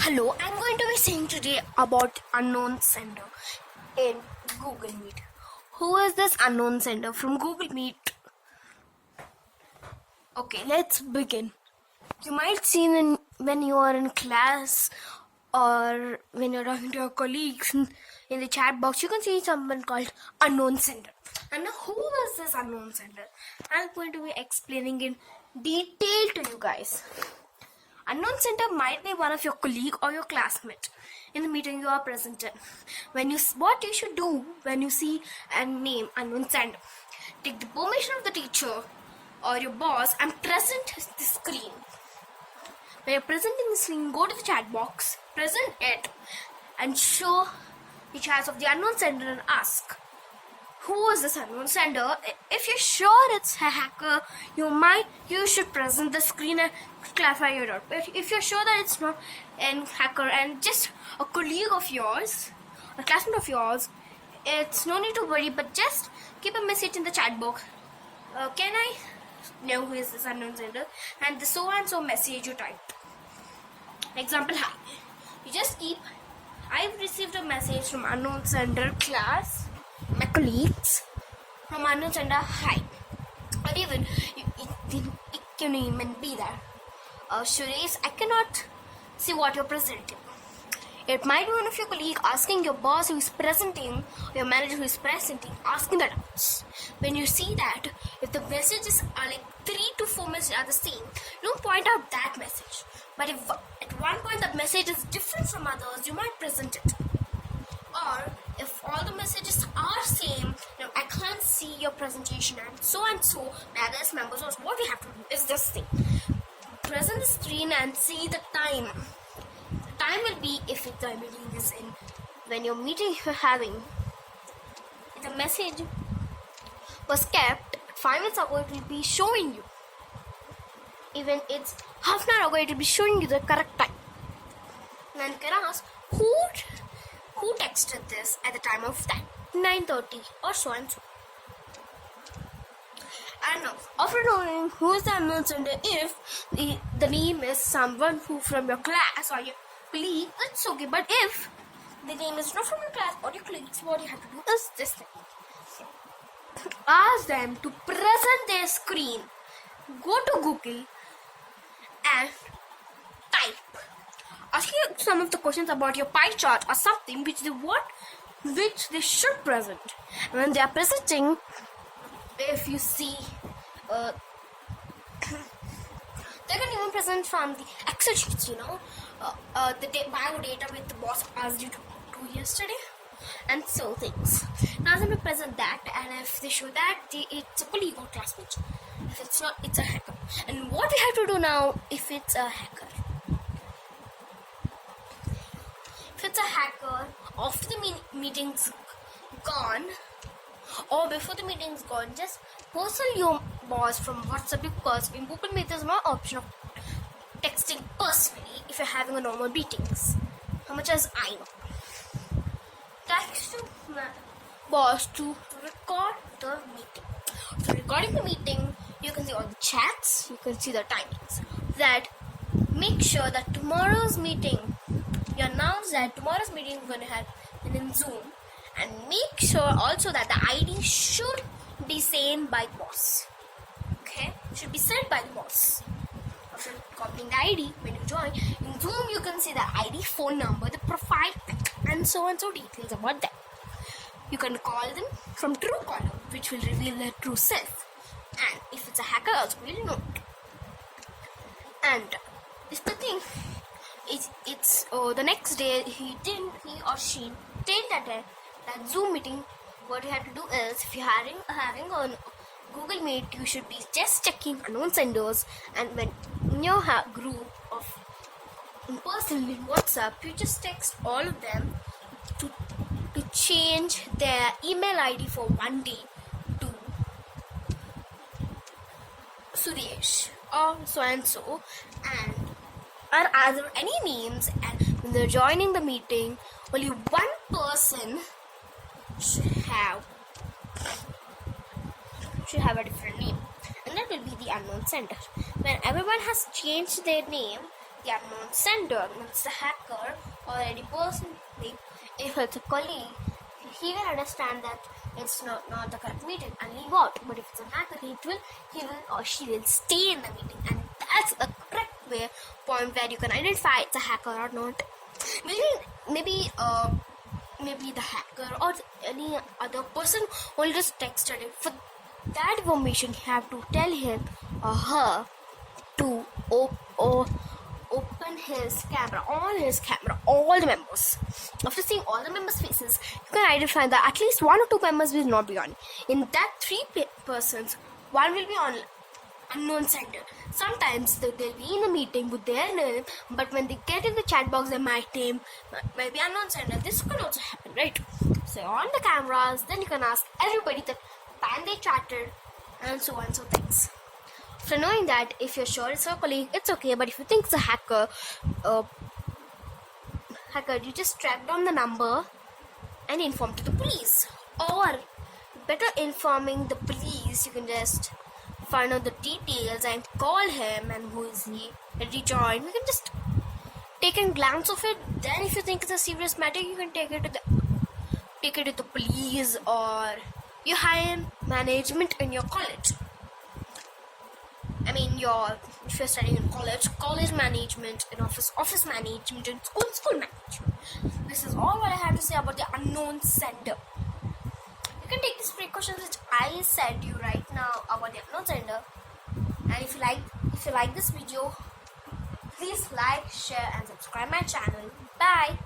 Hello, I'm going to be saying today about unknown sender in Google Meet. Who is this unknown sender from Google Meet? Okay, let's begin. You might see when you are in class or when you're talking to your colleagues in the chat box, you can see someone called unknown sender. And now who is this unknown sender? I'm going to be explaining in detail to you guys. Unknown sender might be one of your colleague or your classmate in the meeting you are present in. What you should do when you see a name unknown sender, take the permission of the teacher or your boss and present the screen. When you're presenting the screen, go to the chat box, present it, and show the chat of the unknown sender and ask, who is this unknown sender? If you're sure it's a hacker, you should present the screen and clarify your doubt. But if you're sure that it's not a hacker and just a colleague of yours, a classmate of yours, it's no need to worry, but just keep a message in the chat box. Can I know who is this unknown sender? And the so and so message you typed. Example, hi. You just keep, I've received a message from unknown sender class, my colleagues, from unknown sender, hi. Or even, it can even be that. Suresh, I cannot see what you're presenting. It might be one of your colleagues asking your boss who is presenting, or your manager who is presenting, asking the doubts. When you see that, if the messages are like 3 to 4 messages are the same, don't point out that message. But if at one point the message is different from others, you might present it. Or if all the messages are same, now I can't see your presentation and so my other members, so what we have to do is this thing. Present the screen and see the time. The time will be if the meeting is in. When your meeting you're having, if the message was kept 5 minutes ago, it will be showing you. Even it's half an hour ago, it will be showing you the correct time. Then you can ask, who texted this at the time of that 9:30 or so and so. And now, after knowing who is the unknown sender, if the name is someone who from your class or your colleague, it's okay. But if the name is not from your class or your colleagues, what you have to do is this thing. Ask them to present their screen. Go to Google and type. Ask you some of the questions about your pie chart or something which they should present. And when they are presenting, if you see, they can even present from the Excel sheets, the bio data with the boss asked you to do yesterday, and so things. Now them to present that, and if they show that, it's a colleague or classmate. If it's not, it's a hacker. And what we have to do now, if it's a hacker? If it's a hacker, after the meeting's gone, or before the meeting's gone, just post your boss from WhatsApp, because in Google Meet there's no option of texting personally if you're having a normal meetings. How much as I know. Text your boss to record the meeting. So recording the meeting, you can see all the chats, you can see the timings. That make sure that tomorrow's meeting, you announce that tomorrow's meeting is going to have in Zoom, and make sure also that the ID should be sent by the boss. Okay? Should be sent by the boss. After copying the ID, when you join, in Zoom you can see the ID, phone number, the profile pic, and so details about them. You can call them from Truecaller, which will reveal their true self. And if it's a hacker, also will know it. And it's the thing. It's the next day he or she didn't attend that Zoom meeting. What you have to do is, if you're having on Google Meet, you should be just checking unknown senders, and when in your group of in person in WhatsApp, you just text all of them to change their email ID for one day to Suresh or so and so, and are there any names, and when they're joining the meeting, only one person should have a different name, and that will be the unknown sender. When everyone has changed their name, the unknown sender, means the hacker or any person, if it's a colleague, he will understand that it's not the correct meeting and leave out. But if it's a hacker, he will or she will stay in the meeting, and that's the correct point where you can identify it's a hacker or not. Maybe the hacker or any other person will just texted it. For that information, you have to tell him or her to open his camera, all the members. After seeing all the members' faces, you can identify that at least 1 or 2 members will not be on. In that 3 persons, one will be on unknown sender. Sometimes they'll be in a meeting with their name, but when they get in the chat box, they might be unknown sender. This could also happen, right? So on the cameras, then you can ask everybody the time they chatted and so on, so things. So knowing that, if you're sure it's a colleague, it's okay. But if you think it's a hacker, you just track down the number and inform to the police. Or better informing the police, you can just find out the details and call him, and who is he, ready to join. You can just take a glance of it. Then if you think it's a serious matter, you can take it to the police, or you hire management in your college. If you're studying in college management, in office management, and school management. This is all what I have to say about the unknown sender. You can take these precautions which I said you right now about the unknown sender. And if you like this video, please like, share, and subscribe my channel. Bye.